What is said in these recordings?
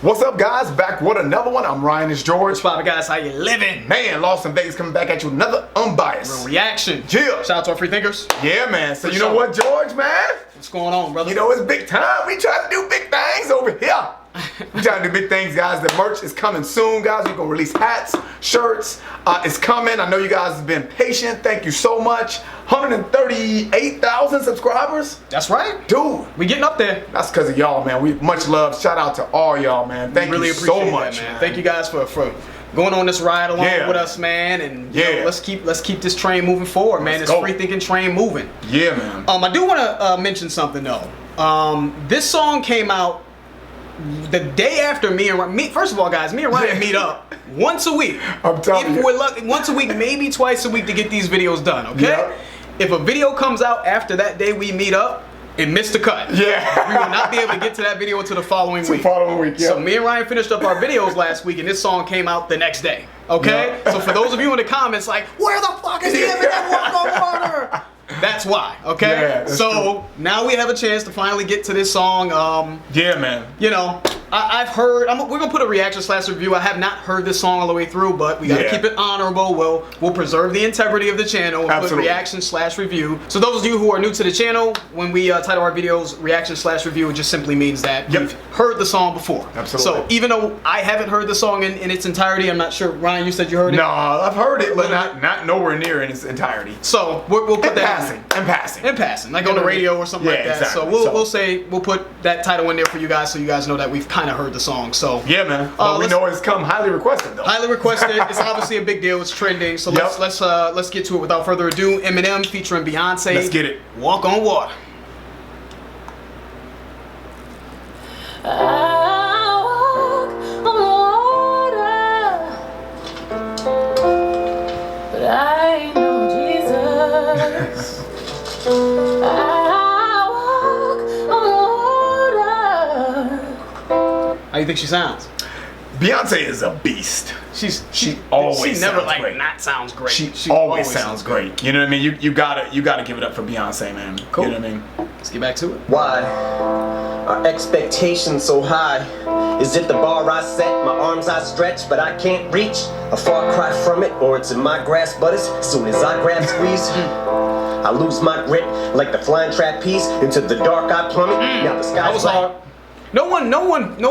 What's up, guys? Back with another one. I'm Ryan, it's George. What's poppin', guys? How you living? Man, Lost in Vegas coming back at you with another unbiased Real reaction. Yeah. Shout out to our free thinkers. Yeah, man. So For you know sure. what, George, man? What's going on, brother? You know it's big time. We trying to do big things over here. We trying to do big things, guys. The merch is coming soon, guys. We're gonna release hats, shirts. It's coming. I know you guys have been patient. Thank you so much. 138,000 subscribers. That's right. Dude, We getting up there. that's because of y'all, man. We much love. Shout out to all y'all, man. Thank Really you appreciate so much, that, man. Thank you guys for going on this ride along Yeah. with us, man. And you Yeah. know, let's keep this train moving forward, man. Let's This go. free thinking train moving. Yeah, man. I do want to mention something though. This song came out the day after me and Ryan. First of all, guys, me and Ryan meet up once a week. I'm telling If you. we're lucky, once a week, maybe twice a week to get these videos done. Okay. Yeah. If a video comes out after that day we meet up, it missed the cut. Yeah. We will not be able to get to that video until the following week. Following week, yeah. So me and Ryan finished up our videos last week, and this song came out the next day. Okay. Yeah. So for those of you in the comments, like, where the fuck is the Eminem Walk on Water? That's why. Okay. Yeah, that's so now we have a chance to finally get to this song. Yeah, man. You know, I've heard. We're gonna put a reaction / review. I have not heard this song all the way through, but we gotta Yeah. keep it honorable. We'll preserve the integrity of the channel and Absolutely. put reaction / review. So those of you who are new to the channel, when we title our videos reaction / review, it just simply means that Yep. you've heard the song before. Absolutely. So even though I haven't heard the song in its entirety, I'm not sure. Ryan, you said you heard it. No, I've heard it, but not nowhere near in its entirety. So we'll put In that passing. In passing. in passing, like on the radio or something Yeah, like that. exactly. So we'll put that title in there for you guys, so you guys know that we've kind of heard the song. So Yeah, man. But we let's- know it's come highly requested, though. highly requested. It's obviously a big deal. It's trending. So Yep. let's get to it without further ado. Eminem featuring Beyonce. Let's get it. Walk on Water. I walk on water, but I know Jesus. I walk on water. How you think she sounds? Beyonce is a beast. She always she never sounds like great. not sounds great. She always sounds great. You know what I mean? You gotta give it up for Beyonce, man. Cool. You know what I mean? Let's get back to it. Why are expectations so high? Is it the bar I set, my arms I stretch, but I can't reach? A far cry from it, or it's in my grasp, but as soon as I grab squeeze, I lose my grip like the flying trapeze. Into the dark I plummet. Now the That sky's was black. hard. No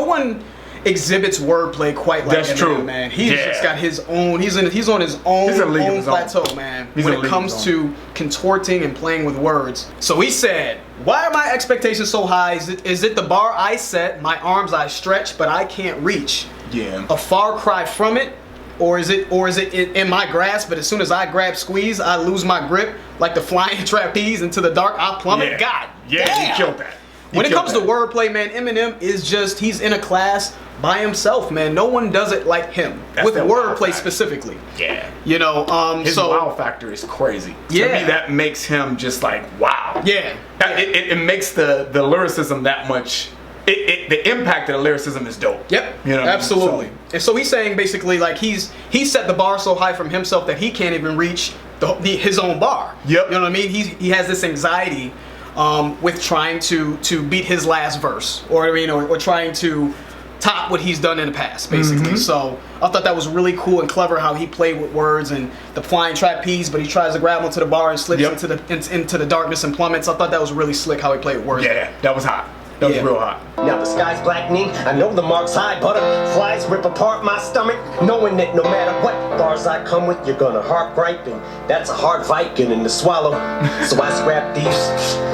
one exhibits wordplay quite like That's Eminem, true. man. He's Yeah. just got his own. He's on his own He's in a league of his own. plateau, man. He's when in a it league comes of his to contorting and playing with words. So he said, "Why are my expectations so high? Is it the bar I set? My arms I stretch, but I can't reach. Yeah. A far cry from it." Or is it in my grasp? But as soon as I grab squeeze, I lose my grip like the flying trapeze into the dark. I plummet. Yeah. God, Yeah, damn. he killed that. He When it killed comes to that. wordplay, man, Eminem is he's in a class by himself, man. No one does it like him. That's with that wow wordplay factor. specifically. Yeah. You know, His so wow factor is crazy. Yeah. To me, that makes him just like wow. yeah. It makes the lyricism that much. The impact of the lyricism is dope. Yep. You know what I mean? Absolutely. So- And so he's saying basically like he set the bar so high from himself that he can't even reach his own bar. Yep. You know what I mean? He has this anxiety with trying to beat his last verse, or trying to top what he's done in the past, basically. Mm-hmm. So I thought that was really cool and clever how he played with words and the flying trapeze, but he tries to grab onto the bar and slips Yep. into the darkness and plummets. I thought that was really slick how he played with words. Yeah, that was hot. That Yeah. was real hot. Now the sky's blackening, I know the mark's high. Butterflies rip apart my stomach, knowing that no matter what bars I come with, you're gonna heart gripe, and that's a hard fight getting to swallow. So I scrap these.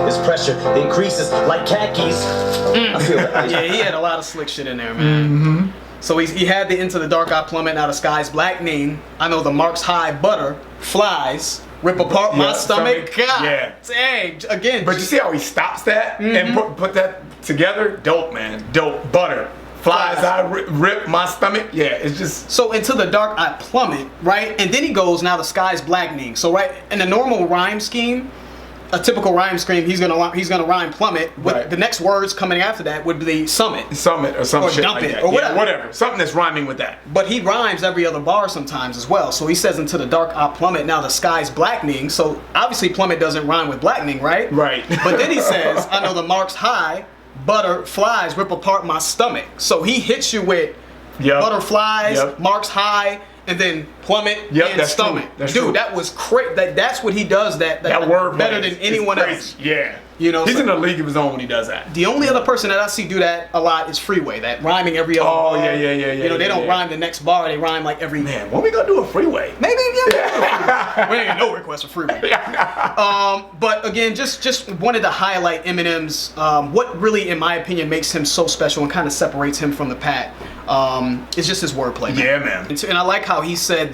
This pressure increases like khakis. I feel the ice. Yeah, he had a lot of slick shit in there, man. So he had the Into the Dark I Plummet, Now the Sky's Blackening. I know the Mark's High Butter, Flies, Rip Apart My Yeah, Stomach. stomach. God, Yeah. dang. Again, But you see how he stops that and put that together? Dope, man. Dope. Butter. Flies, I rip my stomach. Yeah, it's just. so Into the Dark I Plummet, right? And then he goes, Now the Sky's Blackening. So right in a normal rhyme scheme, a typical rhyme scheme, he's gonna rhyme plummet. With Right. the next words coming after that would be summit. Summit or some Or shit dump like it, that. or Yeah, whatever. whatever. Something that's rhyming with that. But he rhymes every other bar sometimes as well. So he says Into the Dark I Plummet, Now the Sky's Blackening. So obviously plummet doesn't rhyme with blackening, right? Right. But then he says, I know the Mark's High, butterflies rip apart my stomach. So he hits you with butterflies, marks high, and then plummet and stomach. That's Dude, true. that was crazy. That's what he does. That word better than anyone else. Yeah. You know, he's in a league of his own when he does that. The only other person that I see do that a lot is Freeway. That rhyming every other bar. Yeah. You know, they don't rhyme the next bar. They rhyme like every. Man, when we gonna do a Freeway? Maybe yeah. We ain't got no request for Freeway. But again, just wanted to highlight Eminem's what really, in my opinion, makes him so special and kind of separates him from the pack. Is just his wordplay. Yeah, man. And I like how he said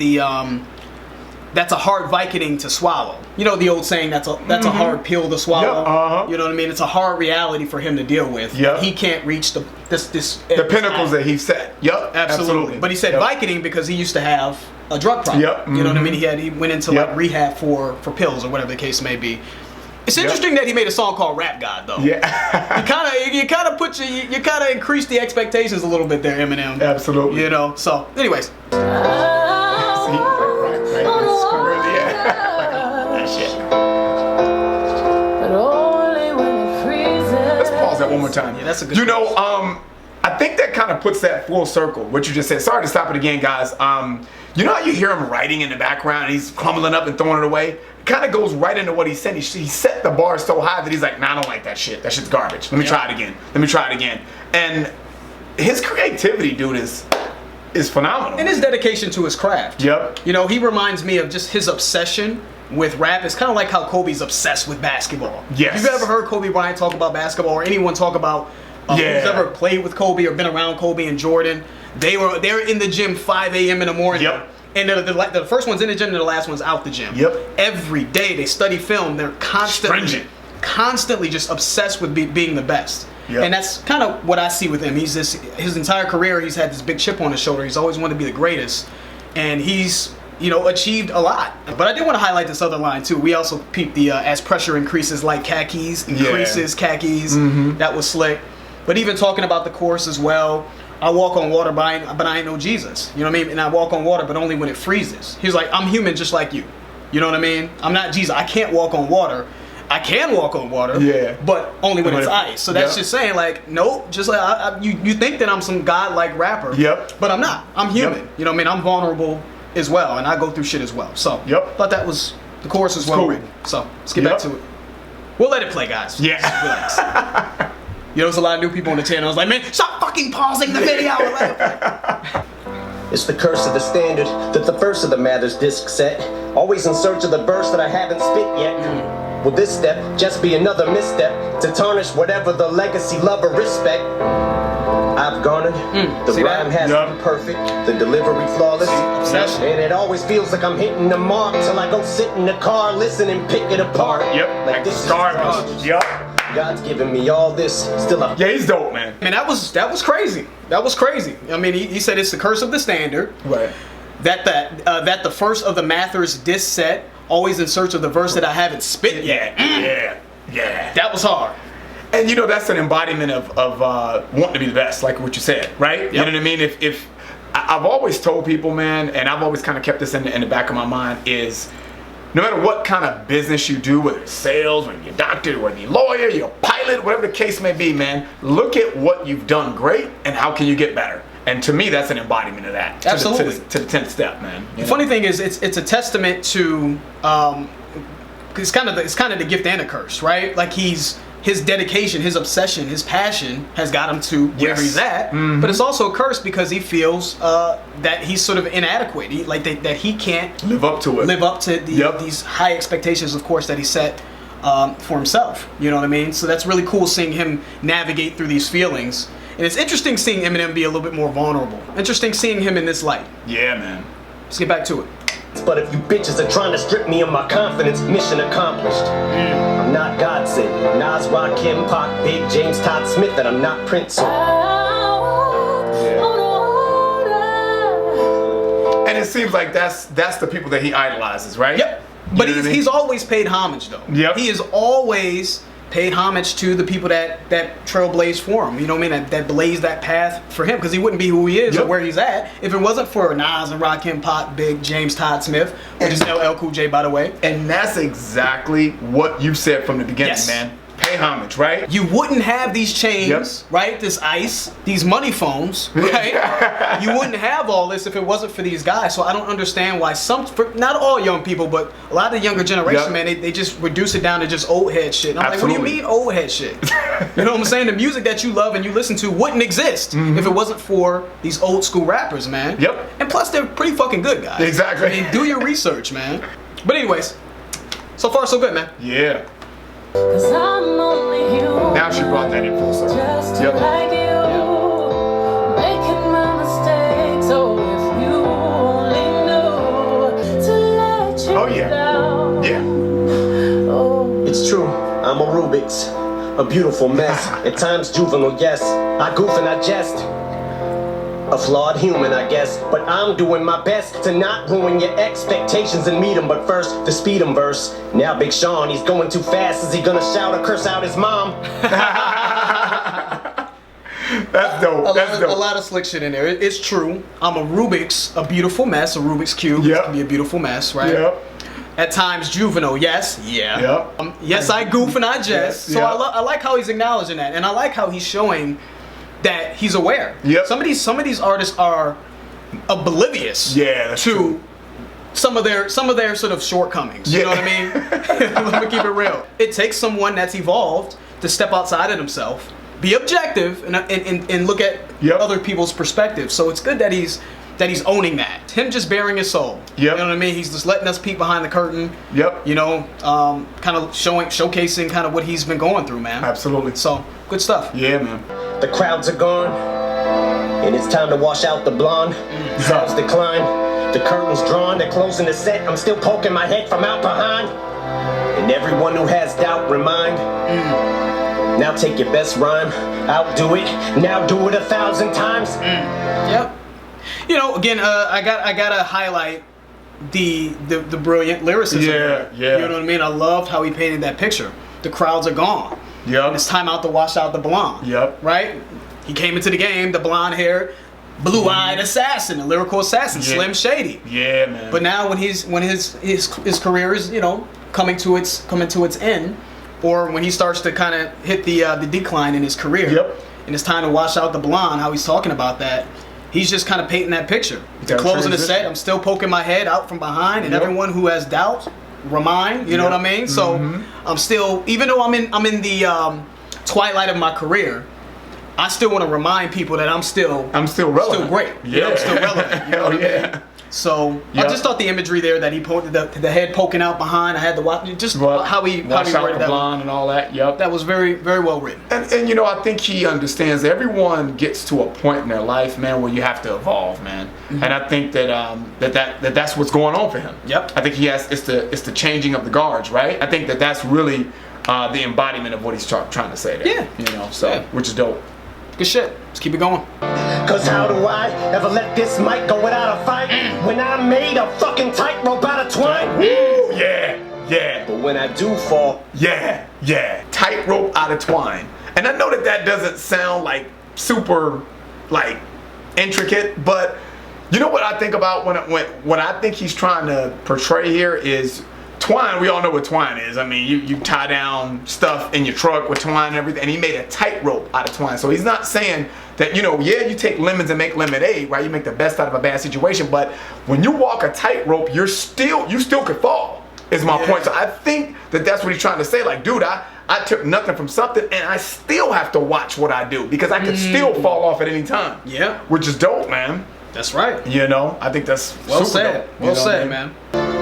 that's a hard Vicodin to swallow. You know the old saying, that's a hard pill to swallow. You know what I mean? It's a hard reality for him to deal with. He can't reach the pinnacles that he set. Absolutely. But he said Vicodin because he used to have a drug problem. You know what I mean? He went into like rehab for pills or whatever the case may be. It's interesting that he made a song called Rap God though. You kind of increased the expectations a little bit there, Eminem. Absolutely. You know. So, anyways. Let's pause that one more time. Yeah, that's a good. You know, I think that kind of puts that full circle. What you just said. Sorry to stop it again, guys. You know how you hear him writing in the background and he's crumbling up and throwing it away? It kind of goes right into what he said. He set the bar so high that he's like, nah, I don't like that shit. That shit's garbage. Let me try it again. And his creativity, dude, is phenomenal. And his dedication to his craft. You know, he reminds me of just his obsession with rap. It's kind of like how Kobe's obsessed with basketball. Yes. If you've ever heard Kobe Bryant talk about basketball or anyone talk about who's ever played with Kobe or been around Kobe and Jordan, they're in the gym 5 a.m. in the morning. And the first one's in the gym and the last one's out the gym. Every day they study film. They're constantly just obsessed with being the best. And that's kind of what I see with him. His entire career, he's had this big chip on his shoulder. He's always wanted to be the greatest. And he's, you know, achieved a lot. But I did want to highlight this other line too. We also peeped the as pressure increases like khakis, khakis. That was slick. But even talking about the chorus as well, I walk on water, but I ain't no Jesus. You know what I mean? And I walk on water, but only when it freezes. He's like, I'm human just like you. You know what I mean? I'm not Jesus. I can't walk on water. I can walk on water, but only when it's ice. So that's just saying, like, nope. Just like you think that I'm some godlike rapper, but I'm not. I'm human. You know what I mean? I'm vulnerable as well, and I go through shit as well. So thought that was the chorus was well written. So let's get back to it. We'll let it play, guys. Relax. You know, there's a lot of new people on the channel. I was like, man, stop fucking pausing the video. It's the curse of the standard that the first of the Mathers disc set. Always in search of the verse that I haven't spit yet. Will this step just be another misstep to tarnish whatever the legacy, love, or respect I've garnered? The rhyme has to be perfect, the delivery flawless, and it always feels like I'm hitting the mark till I go sit in the car, listen and pick it apart. Like this is garbage. God's giving me all this, still up. He's dope, man. And that was crazy. That was crazy. I mean, he said it's the curse of the standard. That the first of the Mathers diss set, always in search of the verse that I haven't spit yet. That was hard. And you know, that's an embodiment of wanting to be the best, like what you said, right? You know what I mean? If I've always told people, man, and I've always kind of kept this in the back of my mind, is no matter what kind of business you do, whether it's sales, whether you're a doctor, whether you're a lawyer, you're a pilot, whatever the case may be, man, look at what you've done great and how can you get better. And to me, that's an embodiment of that. Absolutely. To the 10th step, man. The funny thing is, it's a testament to, it's kind of the gift and a curse, right? Like his dedication, his obsession, his passion has got him to where he's at. But it's also a curse because he feels that he's sort of inadequate. That he can't live up to these high expectations, of course, that he set for himself. You know what I mean? So that's really cool seeing him navigate through these feelings. And it's interesting seeing Eminem be a little bit more vulnerable. Interesting seeing him in this light. Yeah, man. Let's get back to it. But if you bitches are trying to strip me of my confidence, mission accomplished. I'm not God sent. Nas, Rakim, Pac, Big, James, Todd Smith, and I'm not Prince. And it seems like that's the people that he idolizes, right? But he's always paid homage, though. He has always paid homage to the people that trailblazed for him. You know what I mean? That blazed that path for him, because he wouldn't be who he is or where he's at if it wasn't for Nas and Rakim, Pac, Big, James, Todd Smith, which is LL Cool J, by the way. And that's exactly what you said from the beginning, man. pay homage, right? You wouldn't have these chains, Yep. right? This ice, these money phones, right? You wouldn't have all this if it wasn't for these guys. So I don't understand why not all young people, but a lot of the younger generation, Yep. man, they just reduce it down to just old head shit. And I'm like, what do Absolutely. you mean old head shit? You know what I'm saying? The music that you love and you listen to wouldn't exist if it wasn't for these old school rappers, man. Yep. And plus, they're pretty fucking good, guys. Exactly. I mean, do your research, man. But anyways, so far so good, man. Yeah. 'Cause I'm only human. Now she brought that in full circle. Just Yep. like you, making my mistakes. Oh, if you only knew to let you Oh, yeah. down. Yeah. Oh, It's true, I'm a Rubik's, a beautiful mess. At times juvenile, yes. I goof and I jest. A flawed human, I guess, but I'm doing my best to not ruin your expectations and meet 'em. But first, the speed 'em verse. Now Big Sean, he's going too fast. Is he gonna shout or curse out his mom? That's dope. That's A dope. lot of slick shit in there. It's true. I'm a Rubik's, a beautiful mess, a Rubik's Cube. Yep. It can be a beautiful mess, right? Yep. At times juvenile, yes. Yeah. Yep. Yes, I goof and I jest. Yes, So yep. I like how he's acknowledging that. And I like how he's showing that he's aware. Yep. Some of these artists are oblivious Yeah, that's to true. some of their sort of shortcomings. You Yeah. know what I mean? Let me keep it real. It takes someone that's evolved to step outside of himself, be objective, and look at Yep. other people's perspectives. So it's good that he's owning that. Him just bearing his soul. Yep. You know what I mean? He's just letting us peek behind the curtain. Yep. You know, kind of showcasing kind of what he's been going through, man. Absolutely. So good stuff. Yeah, man. The crowds are gone, and it's time to wash out the blonde. Sales decline, the curtains drawn, they're closing the set. I'm still poking my head from out behind. And everyone who has doubt, remind. Now take your best rhyme, outdo it, now do it 1,000 times. Yep. You know, again, I gotta highlight the brilliant lyricism. Yeah, there. yeah. You know what I mean? I loved how he painted that picture. The crowds are gone. Yep. It's time out to wash out the blonde. Yep. Right? He came into the game, the blonde hair, blue-eyed assassin, a lyrical assassin, Yeah. Slim Shady. Yeah, man. But now when his career is, you know, coming to its end, or when he starts to kind of hit the decline in his career, Yep. and it's time to wash out the blonde, how he's talking about that, he's just kind of painting that picture. Gotta Closing the transition. set, I'm still poking my head out from behind, and Yep. everyone who has doubts, remind, you know Yep. what I mean? So I'm still, even though I'm in the twilight of my career, I still want to remind people that I'm still relevant. still great. You know, I'm still relevant. You know what I mean? Yeah. So Yep. I just thought the imagery there that he put the head poking out behind. I had the watch, just Well, how he wash out worded the that. blonde and all that. Yep. That was very, very well written. And you know, I think he understands that everyone gets to a point in their life, man, where you have to evolve, man. And I think that that's what's going on for him. Yep. I think it's the changing of the guards, right? I think that's really the embodiment of what he's trying to say there. Yeah. You know, so Yeah. which is dope. Good shit. Let's keep it going. Cause how do I ever let this mic go without a fight? When I made a fucking tightrope out of twine. Ooh, yeah, yeah. But when I do fall, Yeah, yeah. Tightrope out of twine. And I know that doesn't sound like super, like, intricate, but you know what I think about when I think he's trying to portray here is twine. We all know what twine is. I mean, you tie down stuff in your truck with twine and everything, and he made a tightrope out of twine. So he's not saying that, you know, yeah, you take lemons and make lemonade, right? You make the best out of a bad situation, but when you walk a tightrope, you still could fall, is my point. So I think that's what he's trying to say. Like, dude, I took nothing from something, and I still have to watch what I do because I could still fall off at any time. Yeah. Which is dope, man. That's right. You know, I think that's Well super said. dope. You Well know what I said, mean? man.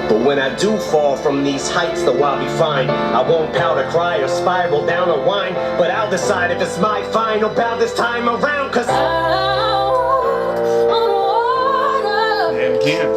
but when I do fall from these heights, though I'll be fine. I won't pout or cry or spiral down or whine, but I'll decide if it's my final bow this time around. Cause I walk on water, And again,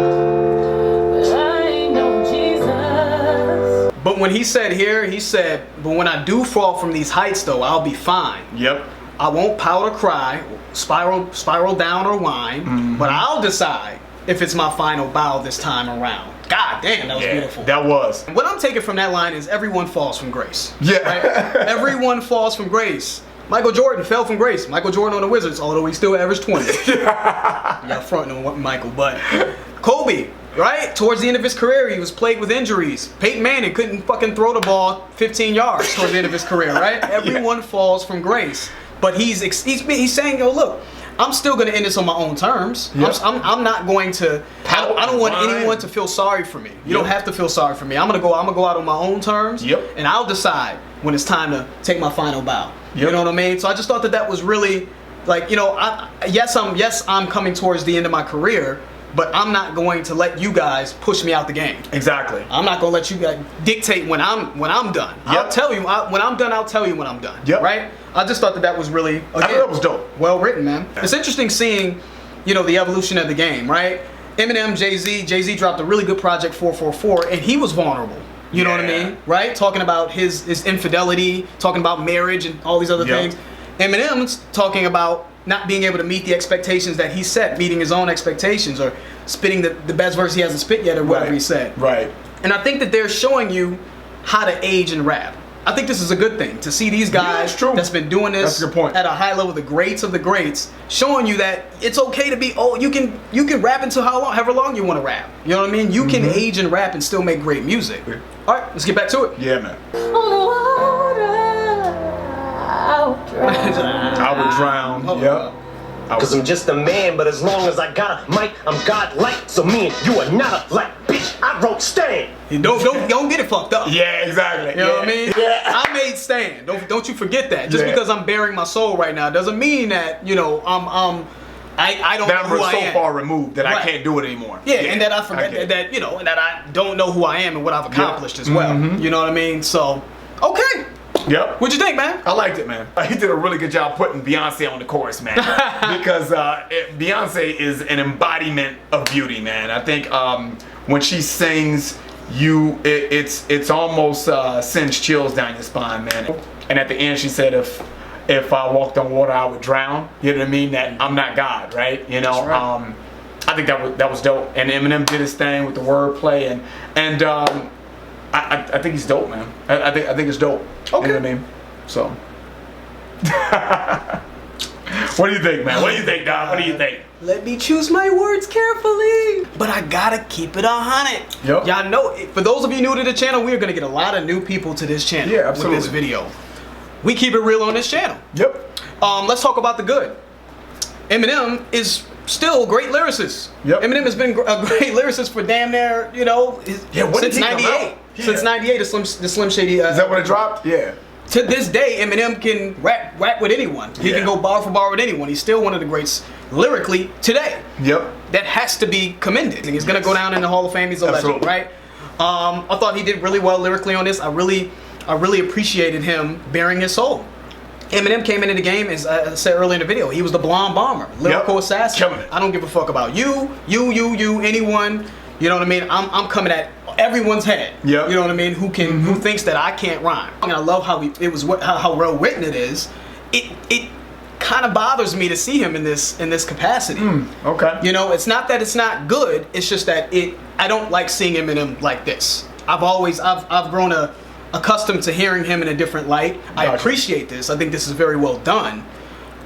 but I ain't no Jesus. But when he said here, he said, but when I do fall from these heights, though, I'll be fine. yep. I won't pout or cry, spiral down or whine, but I'll decide if it's my final bow this time around. God damn, that was Yeah, beautiful. that was. What I'm taking from that line is everyone falls from grace. Yeah. Right? Everyone falls from grace. Michael Jordan fell from grace. Michael Jordan on the Wizards, although he still averaged 20. You got fronting on Michael, but Kobe Right? Towards the end of his career, he was plagued with injuries. Peyton Manning couldn't fucking throw the ball 15 yards towards the end of his career, right? Everyone falls from grace. But he's saying, yo, look, I'm still going to end this on my own terms. Yep. I'm not going to. I don't want anyone to feel sorry for me. You don't have to feel sorry for me. I'm gonna go out on my own terms. Yep. And I'll decide when it's time to take my final bow. You know what I mean? So I just thought that was really, like, you know, I'm coming towards the end of my career, but I'm not going to let you guys push me out the game. Exactly. I'm not gonna let you guys dictate when I'm done. Yep. I'll tell you when I'm done. I'll tell you when I'm done. Yep. Right? I just thought that was really, again, I thought that was dope. Well written, man. It's interesting seeing, you know, the evolution of the game, right? Eminem, Jay-Z dropped a really good project, 444, and he was vulnerable. You know what I mean? Right? Talking about his infidelity, talking about marriage and all these other things. Eminem's talking about not being able to meet the expectations that he set, meeting his own expectations, or spitting the best verse he hasn't spit yet, or whatever he said. Right. And I think that they're showing you how to age and rap. I think this is a good thing to see these guys that's been doing this at a high level, the greats of the greats, showing you that it's okay to be old. You can rap until however long you want to rap. You know what I mean? You can age and rap and still make great music. All right, let's get back to it. Yeah, man. On the water, I'll drown. I would drown. Yep. Cause I'm just a man, but as long as I got a mic, I'm godlike. So me and you are not alike, bitch. I wrote Stan. Don't get it fucked up. Yeah, exactly. You know what I mean? Yeah. I made Stan. Don't you forget that. Just Yeah. because I'm bearing my soul right now doesn't mean that, you know, I don't know That who I'm I so am. far removed that Right. I can't do it anymore. Yeah, and that I forget that, you know, and that I don't know who I am and what I've accomplished as well. You know what I mean? So, okay. Yep. What'd you think, man? I liked it, man. He did a really good job putting Beyonce on the chorus, man. Because Beyonce is an embodiment of beauty, man. I think when she sings, it's almost sends chills down your spine, man. And at the end, she said, if I walked on water, I would drown. You know what I mean? That I'm not God, right? You know. Right. I think that was dope. And Eminem did his thing with the wordplay, and I think he's dope, man. I think it's dope. Okay. You know what I mean? So. What do you think, man? What do you think, Don? What do you think? Let me choose my words carefully. But I gotta keep it 100. Yep. Y'all know, for those of you new to the channel, we're gonna get a lot of new people to this channel. Yeah, absolutely. With this video. We keep it real on this channel. Yep. Let's talk about the good. Eminem is still a great lyricist. Yep. Eminem has been a great lyricist for damn near, you know, when did since he come '98. out? Yeah. Since '98, the Slim Shady. Is that when it dropped? Yeah. To this day, Eminem can rap with anyone. He can go bar for bar with anyone. He's still one of the greats lyrically today. Yep. That has to be commended. He's gonna go down in the Hall of Fame. He's a legend, right? I thought he did really well lyrically on this. I really appreciated him bearing his soul. Eminem came into the game, as I said earlier in the video, he was the blonde bomber, lyrical assassin. Killing it. I don't give a fuck about you, anyone. You know what I mean? I'm coming at everyone's head. Yep. You know what I mean? Who thinks that I can't rhyme? And I love how how well written it is. It kind of bothers me to see him in this capacity. Okay. You know, it's not that it's not good. It's just that I don't like seeing Eminem like this. I've grown accustomed to hearing him in a different light. I appreciate this. I think this is very well done.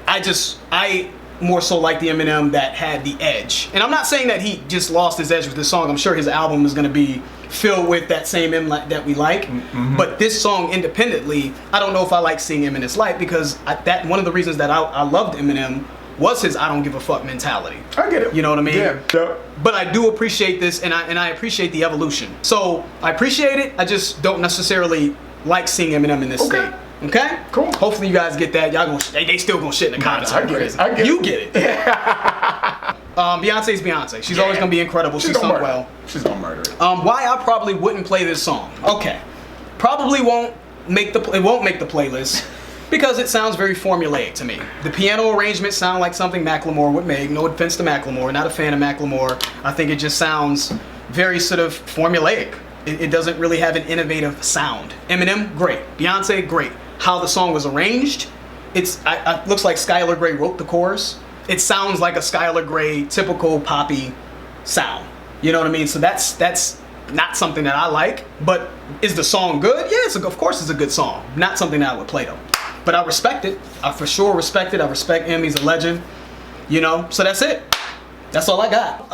I more so like the Eminem that had the edge. And I'm not saying that he just lost his edge with this song. I'm sure his album is going to be filled with that same Eminem that we like. But this song independently, I don't know if I like seeing him in this light, because one of the reasons that I loved Eminem was his I don't give a fuck mentality. I get it. You know what I mean? Yeah. Yep. But I do appreciate this, and I appreciate the evolution. So I appreciate it. I just don't necessarily like seeing Eminem in this state. Okay? Cool. Hopefully you guys get that. Y'all they still gonna shit in the comments. I get it. I get You it. get it. Beyonce's Beyonce. She's always gonna be incredible. She's done well. She's gonna murder it. Why I probably wouldn't play this song. Okay. Probably won't make the playlist because it sounds very formulaic to me. The piano arrangements sound like something Macklemore would make. No offense to Macklemore. Not a fan of Macklemore. I think it just sounds very sort of formulaic. It doesn't really have an innovative sound. Eminem, great. Beyonce, great. How the song was arranged, it looks like Skylar Grey wrote the chorus. It sounds like a Skylar Grey typical poppy sound. You know what I mean? So that's not something that I like. But is the song good? Yes, of course it's a good song. Not something that I would play though. But I respect it. I for sure respect it. I respect him. He's a legend. You know. So that's it. That's all I got.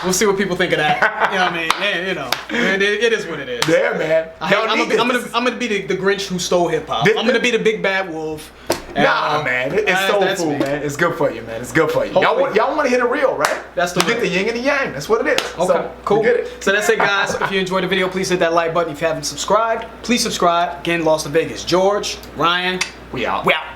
We'll see what people think of that. You know what I mean? Yeah, you know, it is what it is. Yeah, man. I'm gonna be the Grinch who stole hip hop. I'm gonna be the big bad wolf. Nah, man, it's soul food, me. man. It's good for you, man. It's good for you. Y'all want to hit it real, right? That's the you get the yin and the yang. That's what it is. Okay, so, cool. You get it. So that's it, guys. If you enjoyed the video, please hit that like button. If you haven't subscribed, please subscribe. Again, Lost to Vegas. George, Ryan, We out. We out.